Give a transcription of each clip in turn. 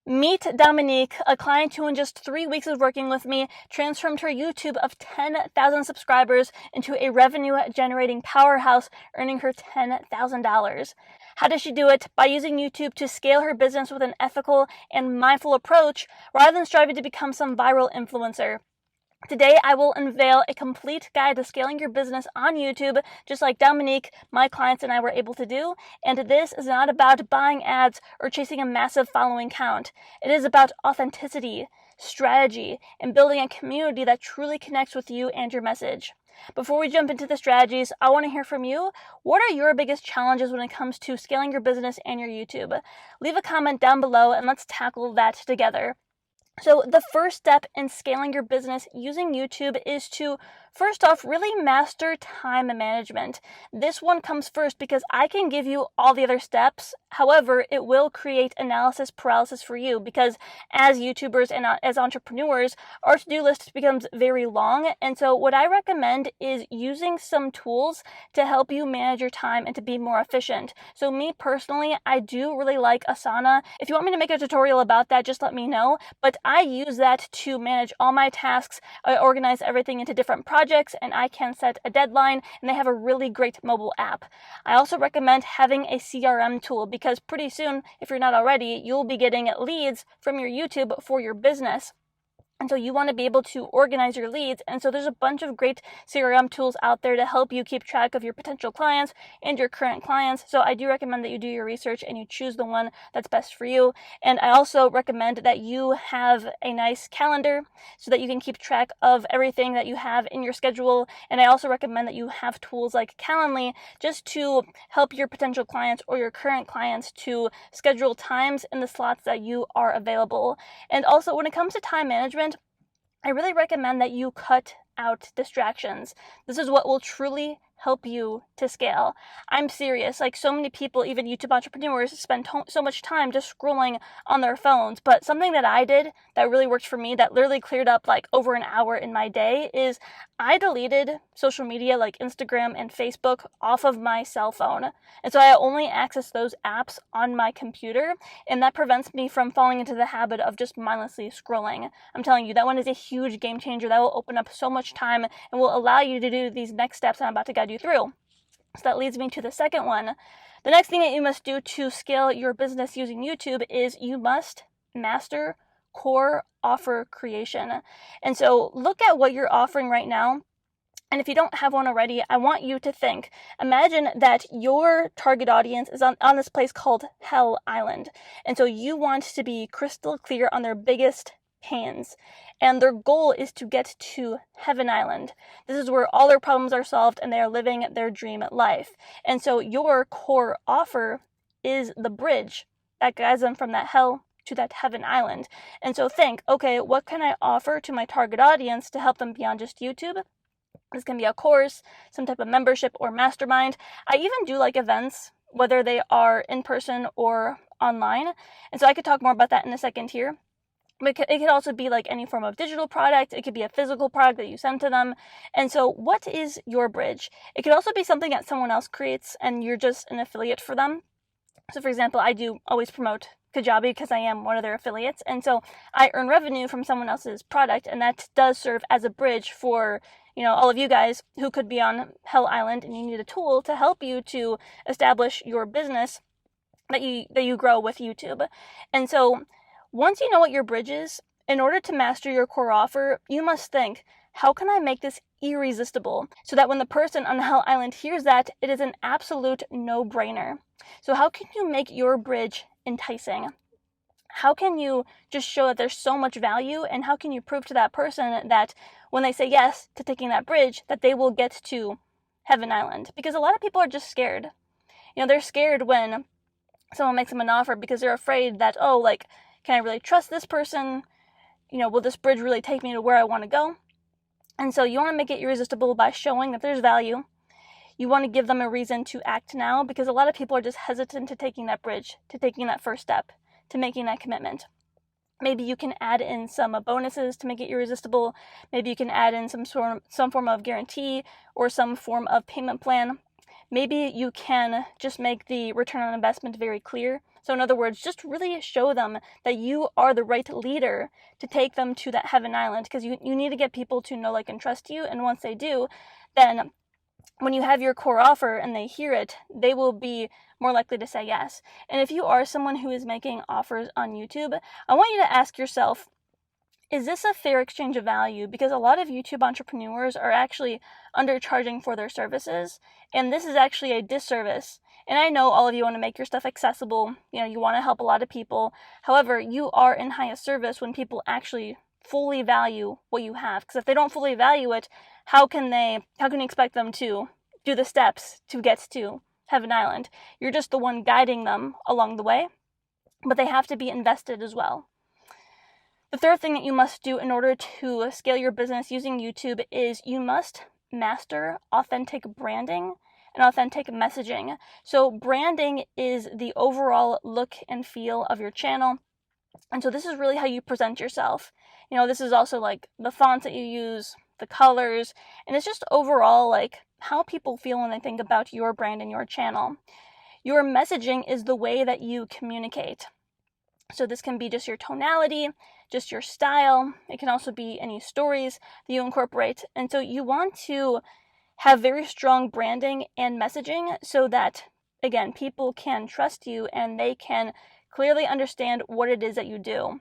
Meet Dominique, a client who in just 3 weeks of working with me transformed her YouTube of 10,000 subscribers into a revenue-generating powerhouse, earning her $10,000. How does she do it? By using YouTube to scale her business with an ethical and mindful approach, rather than striving to become some viral influencer. Today, I will unveil a complete guide to scaling your business on YouTube, just like Dominique, my clients, and I were able to do. And this is not about buying ads or chasing a massive following count. It is about authenticity, strategy, and building a community that truly connects with you and your message. Before we jump into the strategies, I want to hear from you. What are your biggest challenges when it comes to scaling your business and your YouTube? Leave a comment down below and let's tackle that together. So the first step in scaling your business using YouTube is to, first off, really master time management. This one comes first because I can give you all the other steps. However, it will create analysis paralysis for you because as YouTubers and as entrepreneurs, our to-do list becomes very long. And so what I recommend is using some tools to help you manage your time and to be more efficient. So me personally, I do really like Asana. If you want me to make a tutorial about that, just let me know. But I use that to manage all my tasks. I organize everything into different projects and I can set a deadline, and they have a really great mobile app. I also recommend having a CRM tool because pretty soon, if you're not already, you'll be getting leads from your YouTube for your business. And so you want to be able to organize your leads. And so there's a bunch of great CRM tools out there to help you keep track of your potential clients and your current clients. So I do recommend that you do your research and you choose the one that's best for you. And I also recommend that you have a nice calendar so that you can keep track of everything that you have in your schedule. And I also recommend that you have tools like Calendly just to help your potential clients or your current clients to schedule times in the slots that you are available. And also when it comes to time management, I really recommend that you cut out distractions. This is what will truly help you to scale. I'm serious. Like so many people, even YouTube entrepreneurs, spend so much time just scrolling on their phones. But something that I did that really worked for me, that literally cleared up like over an hour in my day, is I deleted social media like Instagram and Facebook off of my cell phone. And so I only access those apps on my computer, and that prevents me from falling into the habit of just mindlessly scrolling. I'm telling you, that one is a huge game changer that will open up so much time and will allow you to do these next steps I'm about to guide you through. So that leads me to the second one. The next thing that you must do to scale your business using YouTube is you must master core offer creation. And so look at what you're offering right now. And if you don't have one already, I want you to imagine that your target audience is on this place called Hell Island. And so you want to be crystal clear on their biggest pains. And their goal is to get to Heaven Island. This is where all their problems are solved and they are living their dream life. And so your core offer is the bridge that guides them from that hell to that Heaven Island. And so think, okay, what can I offer to my target audience to help them beyond just YouTube? This can be a course, some type of membership or mastermind. I even do like events, whether they are in person or online. And so I could talk more about that in a second here. But it could also be like any form of digital product. It could be a physical product that you send to them. And so what is your bridge? It could also be something that someone else creates and you're just an affiliate for them. So for example, I do always promote Kajabi because I am one of their affiliates. And so I earn revenue from someone else's product, and that does serve as a bridge for all of you guys who could be on Hell Island and you need a tool to help you to establish your business that you grow with YouTube. And so once you know what your bridge is, in order to master your core offer, you must think, how can I make this irresistible so that when the person on Hell Island hears that, it is an absolute no-brainer? So how can you make your bridge enticing? How can you just show that there's so much value, and how can you prove to that person that when they say yes to taking that bridge, that they will get to Heaven Island? Because a lot of people are just scared. They're scared when someone makes them an offer because they're afraid that, can I really trust this person? Will this bridge really take me to where I want to go? And so you want to make it irresistible by showing that there's value. You want to give them a reason to act now, because a lot of people are just hesitant to taking that bridge, to taking that first step, to making that commitment. Maybe you can add in some bonuses to make it irresistible. Maybe you can add in some form of guarantee or some form of payment plan. Maybe you can just make the return on investment very clear So in other words, just really show them that you are the right leader to take them to that heaven island, because you need to get people to know, like, and trust you. And once they do, then when you have your core offer and they hear it, they will be more likely to say yes. And if you are someone who is making offers on YouTube, I want you to ask yourself, is this a fair exchange of value? Because a lot of YouTube entrepreneurs are actually undercharging for their services, and this is actually a disservice. And I know all of you want to make your stuff accessible, you want to help a lot of people. However, you are in highest service when people actually fully value what you have. Because if they don't fully value it, how can you expect them to do the steps to get to Heaven Island? You're just the one guiding them along the way, but they have to be invested as well. The third thing that you must do in order to scale your business using YouTube is you must master authentic branding and authentic messaging. So branding is the overall look and feel of your channel. And so this is really how you present yourself. This is also like the fonts that you use, the colors, and it's just overall like how people feel when they think about your brand and your channel. Your messaging is the way that you communicate. So this can be just your tonality, just your style. It can also be any stories that you incorporate. And so you want to have very strong branding and messaging so that, again, people can trust you and they can clearly understand what it is that you do.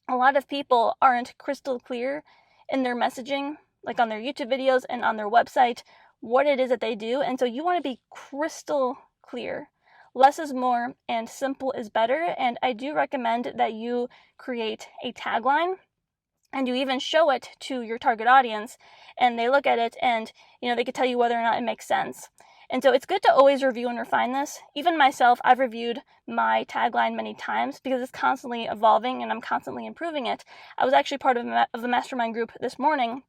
A lot of people aren't crystal clear in their messaging, like on their YouTube videos and on their website, what it is that they do. And so you want to be crystal clear. Less is more and simple is better. And I do recommend that you create a tagline and you even show it to your target audience and they look at it and, they could tell you whether or not it makes sense. And so it's good to always review and refine this. Even myself, I've reviewed my tagline many times because it's constantly evolving and I'm constantly improving it. I was actually part of the mastermind group this morning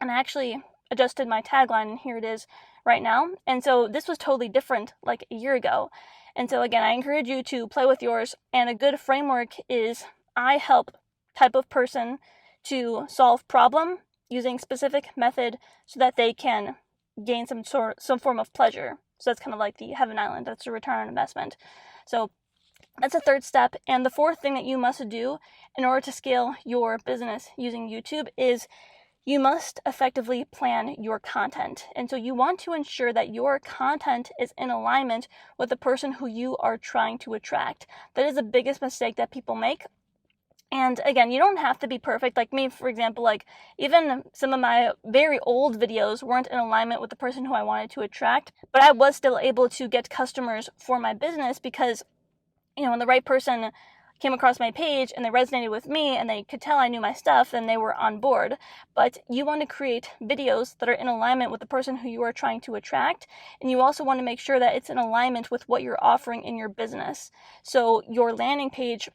and I actually adjusted my tagline and here it is right now. And so this was totally different like a year ago. And so again, I encourage you to play with yours. And a good framework is I help type of person to solve problem using specific method so that they can gain some form of pleasure. So that's kind of like the Heaven Island. That's a return on investment. So that's a third step. And the fourth thing that you must do in order to scale your business using YouTube is you must effectively plan your content. And so you want to ensure that your content is in alignment with the person who you are trying to attract. That is the biggest mistake that people make. And again, you don't have to be perfect. Like me, for example, like even some of my very old videos weren't in alignment with the person who I wanted to attract, but I was still able to get customers for my business because, when the right person came across my page and they resonated with me and they could tell I knew my stuff, then they were on board. But you want to create videos that are in alignment with the person who you are trying to attract. And you also want to make sure that it's in alignment with what you're offering in your business. So your landing page,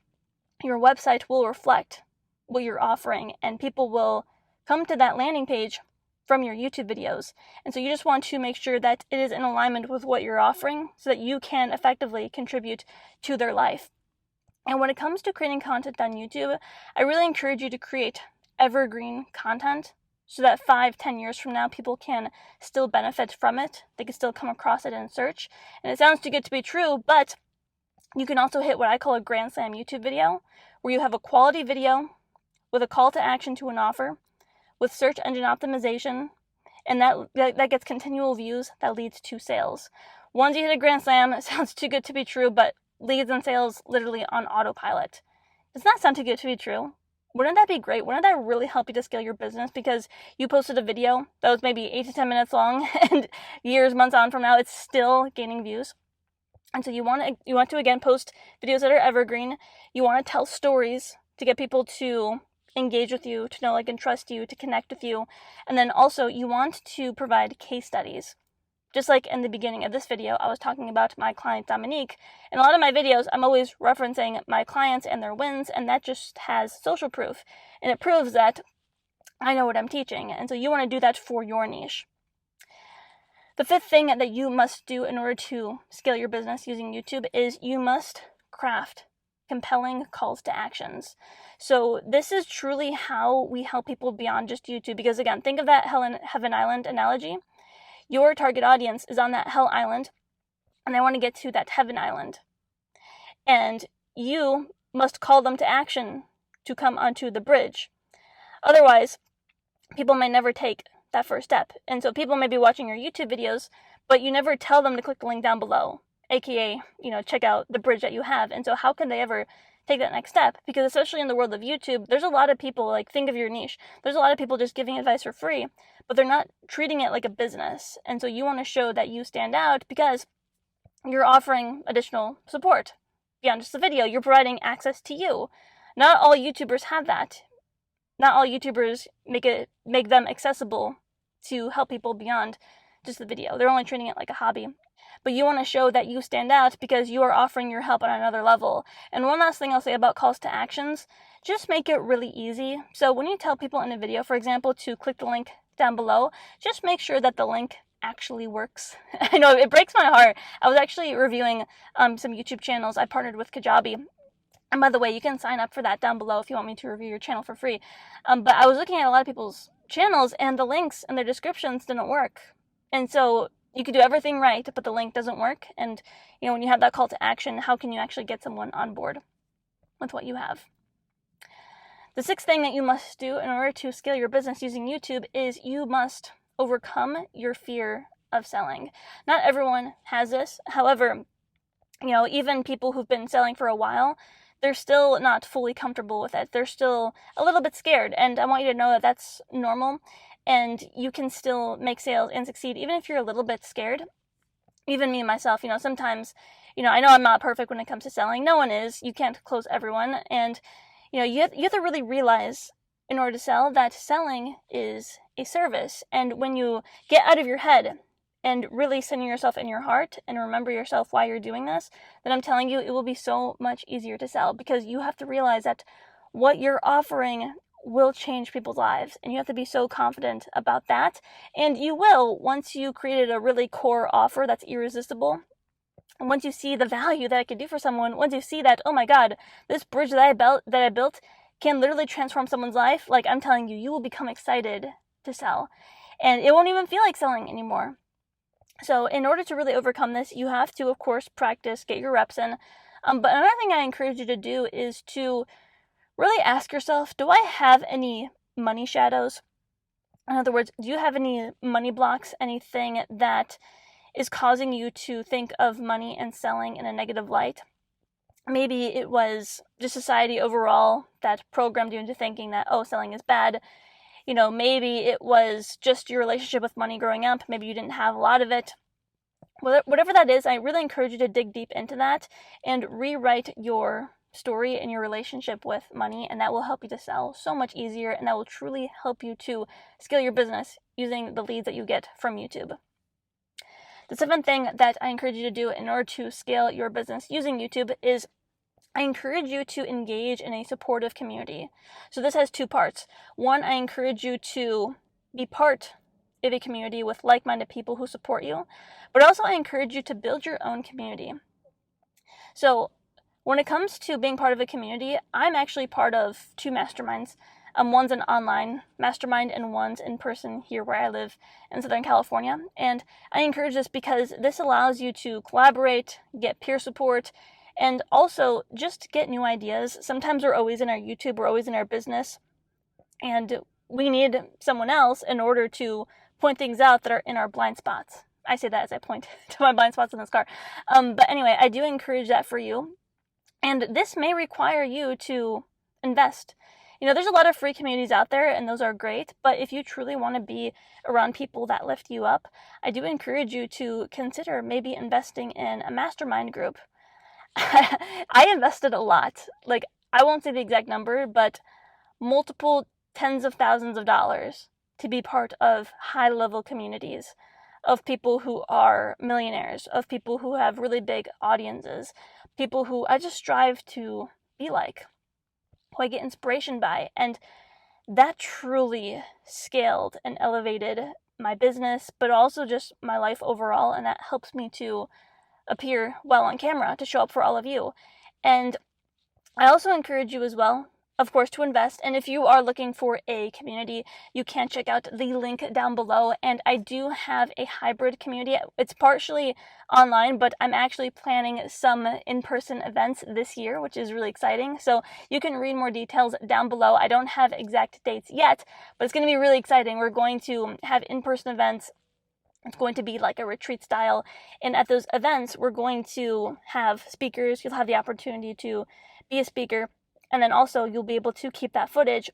your website will reflect what you're offering and people will come to that landing page from your YouTube videos. And so you just want to make sure that it is in alignment with what you're offering so that you can effectively contribute to their life. And when it comes to creating content on YouTube, I really encourage you to create evergreen content so that 5-10 years from now, people can still benefit from it. They can still come across it in search. And it sounds too good to be true, but you can also hit what I call a Grand Slam YouTube video, where you have a quality video with a call to action to an offer, with search engine optimization, and that gets continual views that leads to sales. Once you hit a Grand Slam, it sounds too good to be true, but leads and sales literally on autopilot. Does that sound too good to be true? Wouldn't that be great? Wouldn't that really help you to scale your business because you posted a video that was maybe 8 to 10 minutes long and years, months on from now, it's still gaining views? And so you want to again post videos that are evergreen. You want to tell stories to get people to engage with you, to know, like, and trust you, to connect with you. And then also you want to provide case studies. Just like in the beginning of this video, I was talking about my client Dominique. In a lot of my videos, I'm always referencing my clients and their wins, and that just has social proof. And it proves that I know what I'm teaching. And so you want to do that for your niche. The fifth thing that you must do in order to scale your business using YouTube is you must craft compelling calls to actions. So this is truly how we help people beyond just YouTube. Because again, think of that Heaven Island analogy. Your target audience is on that hell island and they want to get to that heaven island. and you must call them to action to come onto the bridge. Otherwise, people may never take that first step. And so people may be watching your YouTube videos, but you never tell them to click the link down below, aka, check out the bridge that you have. And so how can they ever take that next step? Because especially in the world of YouTube, there's a lot of people, like, think of your niche. There's a lot of people just giving advice for free, but they're not treating it like a business. And so you want to show that you stand out because you're offering additional support beyond just the video. You're providing access to you. Not all YouTubers have that. Not all YouTubers make them accessible to help people beyond just the video. They're only treating it like a hobby. But you want to show that you stand out because you are offering your help on another level. And one last thing I'll say about calls to actions, just make it really easy. So when you tell people in a video, for example, to click the link down below, just make sure that the link actually works. I know it breaks my heart. I was actually reviewing some YouTube channels. I partnered with Kajabi. And by the way, you can sign up for that down below if you want me to review your channel for free. But I was looking at a lot of people's channels, and the links and their descriptions didn't work. And so you could do everything right, but the link doesn't work. And when you have that call to action, how can you actually get someone on board with what you have? The sixth thing that you must do in order to scale your business using YouTube is you must overcome your fear of selling. Not everyone has this. However, even people who've been selling for a while, they're still not fully comfortable with it. They're still a little bit scared. And I want you to know that that's normal. And you can still make sales and succeed even if you're a little bit scared. Even me, myself, sometimes, I know I'm not perfect when it comes to selling. No one is. You can't close everyone. And, you have to really realize in order to sell that selling is a service. And when you get out of your head and really center yourself in your heart and remember yourself why you're doing this, then I'm telling you, it will be so much easier to sell, because you have to realize that what you're offering will change people's lives, and you have to be so confident about that. And you will, once you created a really core offer that's irresistible, and once you see the value that it could do for someone, once you see that, oh my God, this bridge that I built can literally transform someone's life, like, I'm telling you, you will become excited to sell, and it won't even feel like selling anymore. So in order to really overcome this, you have to, of course, practice, get your reps in. But another thing I encourage you to do is to really ask yourself, do I have any money shadows? In other words, do you have any money blocks, anything that is causing you to think of money and selling in a negative light? Maybe it was just society overall that programmed you into thinking that, oh, selling is bad. Maybe it was just your relationship with money growing up. Maybe you didn't have a lot of it. Whatever that is, I really encourage you to dig deep into that and rewrite your story and your relationship with money, and that will help you to sell so much easier, and that will truly help you to scale your business using the leads that you get from YouTube. The seventh thing that I encourage you to do in order to scale your business using YouTube is I encourage you to engage in a supportive community. So this has two parts. One, I encourage you to be part of a community with like-minded people who support you, but also I encourage you to build your own community. So when it comes to being part of a community, I'm actually part of two masterminds. One's an online mastermind and one's in person here where I live in Southern California. And I encourage this because this allows you to collaborate, get peer support, and also just get new ideas. Sometimes we're always in our YouTube, we're always in our business, and we need someone else in order to point things out that are in our blind spots. I say that as I point to my blind spots in this car. But anyway, I do encourage that for you. And this may require you to invest. There's a lot of free communities out there, and those are great. But if you truly want to be around people that lift you up, I do encourage you to consider maybe investing in a mastermind group. I invested a lot. Like, I won't say the exact number, but multiple tens of thousands of dollars to be part of high-level communities of people who are millionaires, of people who have really big audiences, people who I just strive to be like, who I get inspiration by. And that truly scaled and elevated my business, but also just my life overall. And that helps me to appear well on camera, to show up for all of you. And I also encourage you as well, of course, to invest. And if you are looking for a community, you can check out the link down below. And I do have a hybrid community. It's partially online, but I'm actually planning some in-person events this year, which is really exciting. So you can read more details down below. I don't have exact dates yet, but it's going to be really exciting. We're going to have in-person events. It's going to be like a retreat style. And at those events, we're going to have speakers. You'll have the opportunity to be a speaker. And then also you'll be able to keep that footage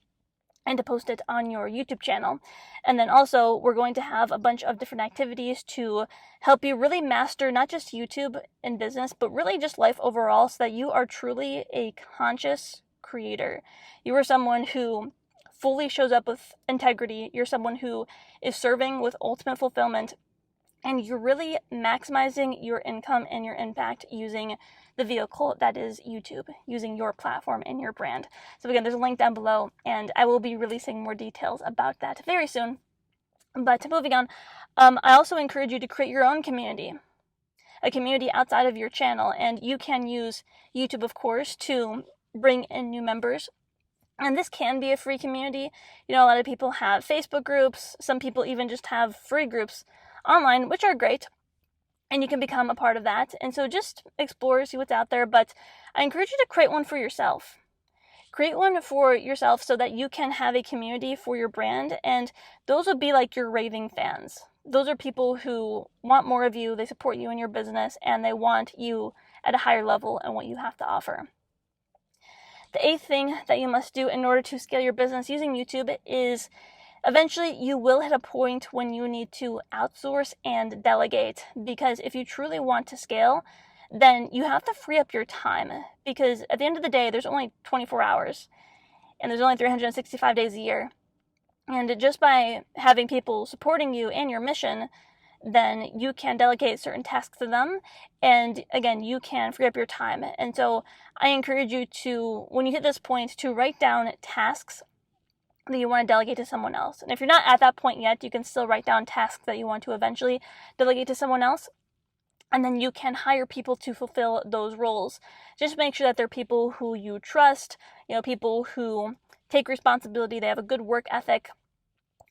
and to post it on your YouTube channel. And then also we're going to have a bunch of different activities to help you really master not just YouTube and business, but really just life overall, so that you are truly a conscious creator. You are someone who fully shows up with integrity. You're someone who is serving with ultimate fulfillment, and you're really maximizing your income and your impact using the vehicle that is YouTube, using your platform and your brand. So again, there's a link down below, and I will be releasing more details about that very soon. But moving on, I also encourage you to create your own community, a community outside of your channel, and you can use YouTube, of course, to bring in new members. And this can be a free community. You know, a lot of people have Facebook groups. Some people even just have free groups online, which are great. And you can become a part of that. And so just explore, see what's out there. But I encourage you to create one for yourself. Create one for yourself so that you can have a community for your brand. And those would be like your raving fans. Those are people who want more of you. They support you in your business, and they want you at a higher level and what you have to offer. The 8th thing that you must do in order to scale your business using YouTube is eventually you will hit a point when you need to outsource and delegate, because if you truly want to scale, then you have to free up your time, because at the end of the day, there's only 24 hours and there's only 365 days a year. And just by having people supporting you and your mission, then you can delegate certain tasks to them. And again, you can free up your time. And so I encourage you to, when you hit this point, to write down tasks that you want to delegate to someone else. And if you're not at that point yet, you can still write down tasks that you want to eventually delegate to someone else. And then you can hire people to fulfill those roles. Just make sure that they're people who you trust, you know, people who take responsibility, they have a good work ethic.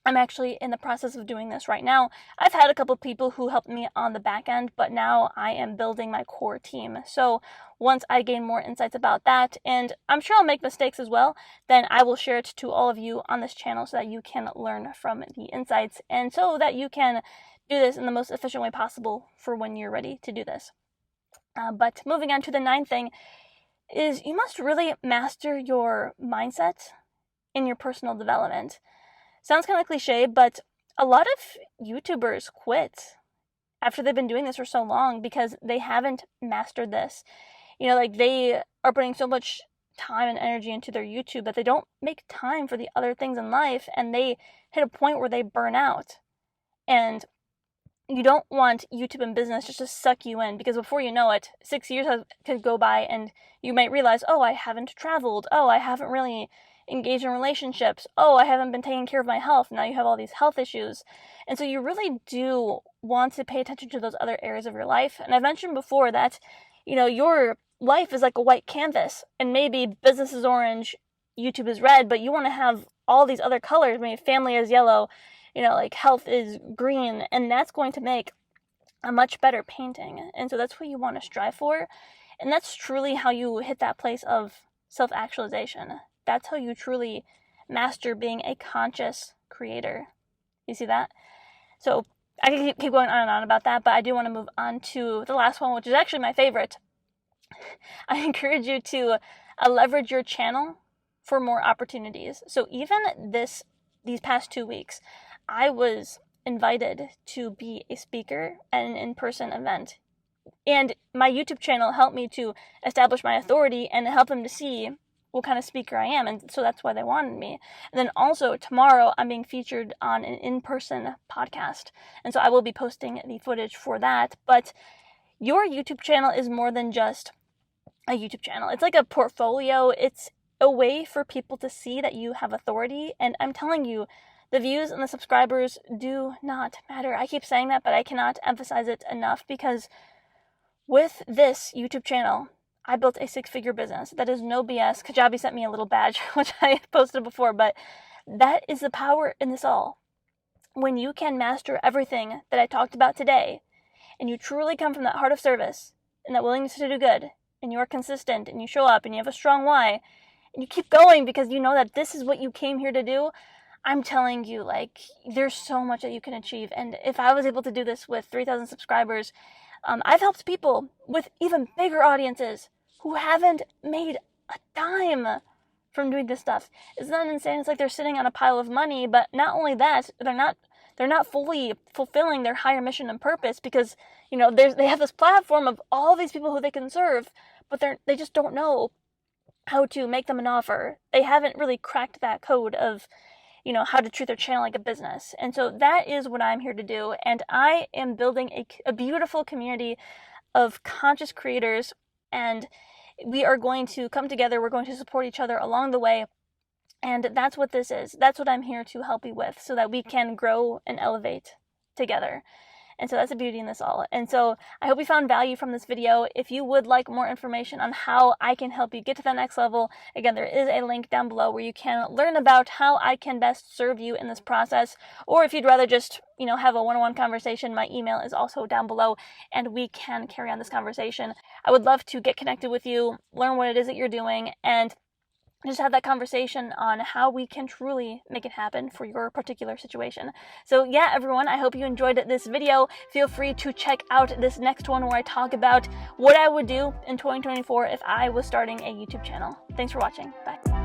I'm actually in the process of doing this right now. I've had a couple of people who helped me on the back end, but now I am building my core team. So once I gain more insights about that, and I'm sure I'll make mistakes as well, then I will share it to all of you on this channel so that you can learn from the insights, and so that you can do this in the most efficient way possible for when you're ready to do this. But moving on to the 9th thing is you must really master your mindset in your personal development. Sounds kind of cliche, but a lot of YouTubers quit after they've been doing this for so long because they haven't mastered this. You know, like they are putting so much time and energy into their YouTube that they don't make time for the other things in life, and they hit a point where they burn out. And you don't want YouTube and business just to suck you in, because before you know it, 6 years could go by and you might realize, oh, I haven't traveled. Oh, I haven't really engaged in relationships. Oh, I haven't been taking care of my health. Now you have all these health issues. And so you really do want to pay attention to those other areas of your life. And I've mentioned before that, you know, your life is like a white canvas, and maybe business is orange, YouTube is red, but you want to have all these other colors. Maybe family is yellow, you know, like health is green, and that's going to make a much better painting. And so that's what you want to strive for. And that's truly how you hit that place of self-actualization. That's how you truly master being a conscious creator. You see that? So I can keep going on and on about that, but I do want to move on to the last one, which is actually my favorite. I encourage you to leverage your channel for more opportunities. So even these past 2 weeks, I was invited to be a speaker at an in-person event. And my YouTube channel helped me to establish my authority and help them to see what kind of speaker I am. And so that's why they wanted me. And then also tomorrow I'm being featured on an in-person podcast. And so I will be posting the footage for that. But your YouTube channel is more than just a YouTube channel. It's like a portfolio. It's a way for people to see that you have authority. And I'm telling you, the views and the subscribers do not matter. I keep saying that, but I cannot emphasize it enough, because with this YouTube channel, I built a 6-figure business. That is no BS. Kajabi sent me a little badge, which I posted before, but that is the power in this all. When you can master everything that I talked about today, and you truly come from that heart of service and that willingness to do good, and you are consistent, and you show up, and you have a strong why, and you keep going because you know that this is what you came here to do, I'm telling you, like, there's so much that you can achieve. And if I was able to do this with 3,000 subscribers, I've helped people with even bigger audiences who haven't made a dime from doing this stuff. It's not insane. It's like they're sitting on a pile of money, but not only that, they're not fully fulfilling their higher mission and purpose because, you know, they have this platform of all these people who they can serve, but they just don't know how to make them an offer. They haven't really cracked that code of, you know, how to treat their channel like a business. And so that is what I'm here to do. And I am building a beautiful community of conscious creators, and we are going to come together. We're going to support each other along the way. And that's what this is. That's what I'm here to help you with, so that we can grow and elevate together. And so that's the beauty in this all. And so I hope you found value from this video. If you would like more information on how I can help you get to that next level, again, there is a link down below where you can learn about how I can best serve you in this process. Or if you'd rather just, you know, have a one-on-one conversation, my email is also down below and we can carry on this conversation. I would love to get connected with you, learn what it is that you're doing, and just have that conversation on how we can truly make it happen for your particular situation. So yeah, everyone, I hope you enjoyed this video. Feel free to check out this next one where I talk about what I would do in 2024 if I was starting a YouTube channel. Thanks for watching. Bye.